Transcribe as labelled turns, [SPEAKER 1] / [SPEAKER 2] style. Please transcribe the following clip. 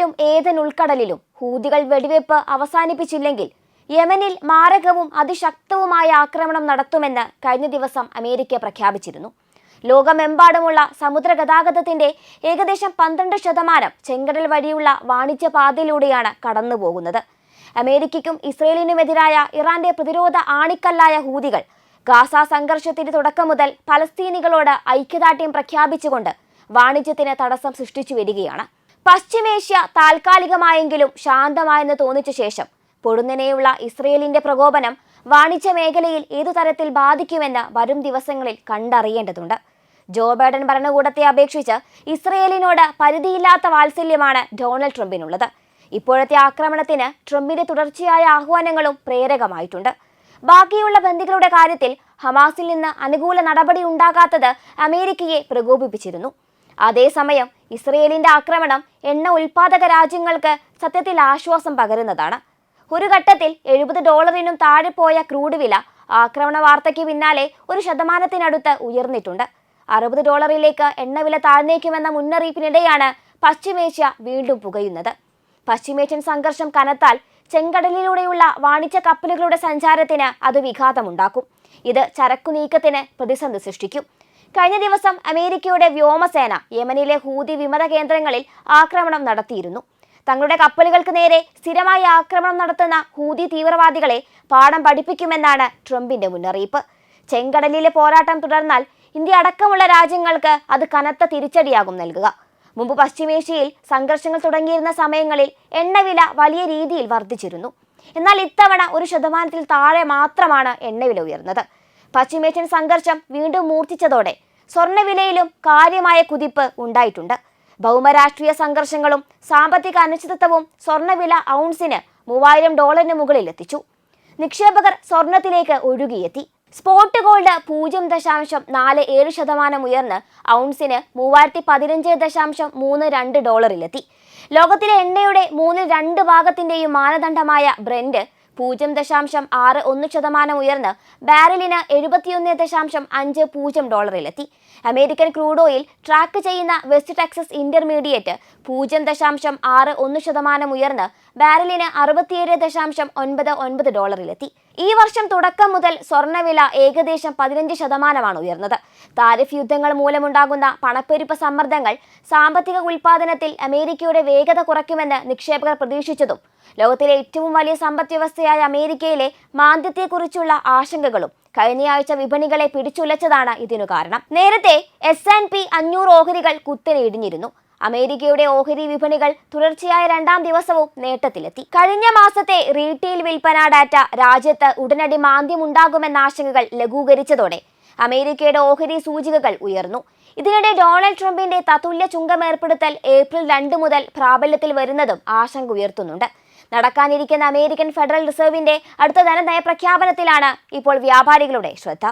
[SPEAKER 1] യമനിലും Eden ഉൾക്കടലിലും ഹൂതികൾ വെടിവെപ്പ് അവസാനിപ്പിച്ചില്ലെങ്കിൽ യമനിൽ മാരകവും അതിശക്തവുമായ ആക്രമണം നടത്തുമെന്ന് കഴിഞ്ഞ ദിവസം അമേരിക്ക പ്രഖ്യാപിച്ചിരുന്നു. ലോകമെമ്പാടുമുള്ള സമുദ്ര ഗതാഗതത്തിന്റെ ഏകദേശം 12% ചെങ്കടൽ വഴിയുള്ള വാണിജ്യ പാതയിലൂടെയാണ് കടന്നുപോകുന്നത്. അമേരിക്കയ്ക്കും ഇസ്രയേലിനുമെതിരായ ഇറാന്റെ പ്രതിരോധ ആണിക്കല്ലായ ഹൂതികൾ ഗാസ സംഘർഷത്തിന്റെ തുടക്കം മുതൽ പലസ്തീനികളോട് ഐക്യദാർഢ്യം പ്രഖ്യാപിച്ചുകൊണ്ട് വാണിജ്യത്തിന് തടസ്സം സൃഷ്ടിച്ചു വരികയാണ്. പശ്ചിമേഷ്യ താൽക്കാലികമായെങ്കിലും ശാന്തമായെന്ന് തോന്നിച്ച ശേഷം പൊടുന്നനെയുള്ള ഇസ്രയേലിന്റെ പ്രകോപനം വാണിജ്യ മേഖലയിൽ ഏതു തരത്തിൽ ബാധിക്കുമെന്ന് വരും ദിവസങ്ങളിൽ കണ്ടറിയേണ്ടതുണ്ട്. ജോ ബൈഡൻ ഭരണകൂടത്തെ അപേക്ഷിച്ച് ഇസ്രയേലിനോട് പരിധിയില്ലാത്ത വാത്സല്യമാണ് ഡൊണാൾഡ് ട്രംപിനുള്ളത്. ഇപ്പോഴത്തെ ആക്രമണത്തിന് ട്രംപിന്റെ തുടർച്ചയായ ആഹ്വാനങ്ങളും പ്രേരകമായിട്ടുണ്ട്. ബാക്കിയുള്ള ബന്ദികളുടെ കാര്യത്തിൽ ഹമാസിൽ നിന്ന് അനുകൂല നടപടി ഉണ്ടാകാത്തത് അമേരിക്കയെ പ്രകോപിപ്പിച്ചിരുന്നു. അതേസമയം ഇസ്രയേലിന്റെ ആക്രമണം എണ്ണ ഉൽപാദക രാജ്യങ്ങൾക്ക് സത്യത്തിൽ ആശ്വാസം പകരുന്നതാണ്. ഒരു ഘട്ടത്തിൽ $70 താഴെ പോയ ക്രൂഡ് വില ആക്രമണ വാർത്തയ്ക്ക് പിന്നാലെ 1% ഉയർന്നിട്ടുണ്ട്. $60 എണ്ണവില താഴ്ന്നേക്കുമെന്ന മുന്നറിയിപ്പിനിടെയാണ് പശ്ചിമേഷ്യ വീണ്ടും പുകയുന്നത്. പശ്ചിമേഷ്യൻ സംഘർഷം കനത്താൽ ചെങ്കടലിലൂടെയുള്ള വാണിജ്യ കപ്പലുകളുടെ സഞ്ചാരത്തിന് അത് വിഘാതമുണ്ടാക്കും. ഇത് ചരക്കു നീക്കത്തിന് പ്രതിസന്ധി സൃഷ്ടിക്കും. കഴിഞ്ഞ ദിവസം അമേരിക്കയുടെ വ്യോമസേന യമനിലെ ഹൂതി വിമത കേന്ദ്രങ്ങളിൽ ആക്രമണം നടത്തിയിരുന്നു. തങ്ങളുടെ കപ്പലുകൾക്ക് നേരെ സ്ഥിരമായി ആക്രമണം നടത്തുന്ന ഹൂതി തീവ്രവാദികളെ പാഠം പഠിപ്പിക്കുമെന്നാണ് ട്രംപിന്റെ മുന്നറിയിപ്പ്. ചെങ്കടലിലെ പോരാട്ടം തുടർന്നാൽ ഇന്ത്യ അടക്കമുള്ള രാജ്യങ്ങൾക്ക് അത് കനത്ത തിരിച്ചടിയാകും നൽകുക. മുമ്പ് പശ്ചിമേഷ്യയിൽ സംഘർഷങ്ങൾ തുടങ്ങിയിരുന്ന സമയങ്ങളിൽ എണ്ണവില വലിയ രീതിയിൽ വർദ്ധിച്ചിരുന്നു. എന്നാൽ ഇത്തവണ 1% താഴെ മാത്രമാണ് എണ്ണവില ഉയർന്നത്. പശ്ചിമേഷ്യൻ സംഘർഷം വീണ്ടും മൂർച്ഛിച്ചതോടെ സ്വർണ്ണവിലയിലും കാര്യമായ കുതിപ്പ് ഉണ്ടായിട്ടുണ്ട്. ഭൗമരാഷ്ട്രീയ സംഘർഷങ്ങളും സാമ്പത്തിക അനിശ്ചിതത്വവും സ്വർണ്ണവില ഔൺസിന് $3000 മുകളിൽ എത്തിച്ചു. നിക്ഷേപകർ സ്വർണത്തിലേക്ക് ഒഴുകിയെത്തി. സ്പോട്ട് ഗോൾഡ് 0.47% ഉയർന്ന് ഔൺസിന് $3015.32 ലോകത്തിലെ എണ്ണയുടെ 2 ഭാഗത്തിന്റെയും മാനദണ്ഡമായ ബ്രെന്റ് 0.61% ഉയർന്ന് ബാരലിന് $71.50 അമേരിക്കൻ ക്രൂഡ് ഓയിൽ ട്രാക്ക് ചെയ്യുന്ന വെസ്റ്റ് ടെക്സസ് ഇന്റർമീഡിയറ്റ് 0.61% ഉയർന്ന് ബാരലിന് $67.99 ഈ വർഷം തുടക്കം മുതൽ സ്വർണ്ണവില ഏകദേശം 15% ഉയർന്നത്. താരിഫ് യുദ്ധങ്ങൾ മൂലമുണ്ടാകുന്ന പണപ്പെരുപ്പ സമ്മർദ്ദങ്ങൾ സാമ്പത്തിക ഉൽപാദനത്തിൽ അമേരിക്കയുടെ വേഗത കുറയ്ക്കുമെന്ന് നിക്ഷേപകർ പ്രതീക്ഷിച്ചതും ലോകത്തിലെ ഏറ്റവും വലിയ സമ്പദ് വ്യവസ്ഥയായ അമേരിക്കയിലെ മാന്ദ്യത്തെക്കുറിച്ചുള്ള ആശങ്കകളും കഴിഞ്ഞയാഴ്ച വിപണികളെ പിടിച്ചുലച്ചതാണ് ഇതിനു കാരണം. നേരത്തെ S&P 500 ഓഹരികൾ കുത്തനെ ഇടിഞ്ഞിരുന്നു. അമേരിക്കയുടെ ഓഹരി വിപണികൾ തുടർച്ചയായ 2ാം ദിവസവും നേട്ടത്തിലെത്തി. കഴിഞ്ഞ മാസത്തെ റീറ്റെയിൽ വിൽപ്പന ഡാറ്റ രാജ്യത്ത് ഉടനടി മാന്ദ്യമുണ്ടാകുമെന്ന ആശങ്കകൾ ലഘൂകരിച്ചതോടെ അമേരിക്കയുടെ ഓഹരി സൂചികകൾ ഉയർന്നു. ഇതിനിടെ ഡൊണാൾഡ് ട്രംപിന്റെ തത്തുല്യ ചുങ്കം ഏർപ്പെടുത്തൽ ഏപ്രിൽ 2 മുതൽ പ്രാബല്യത്തിൽ വരുന്നതും ആശങ്ക ഉയർത്തുന്നുണ്ട്. നടക്കാനിരിക്കുന്ന അമേരിക്കൻ ഫെഡറൽ റിസർവിന്റെ അടുത്ത ധനനയ പ്രഖ്യാപനത്തിലാണ് ഇപ്പോൾ വ്യാപാരികളുടെ ശ്രദ്ധ.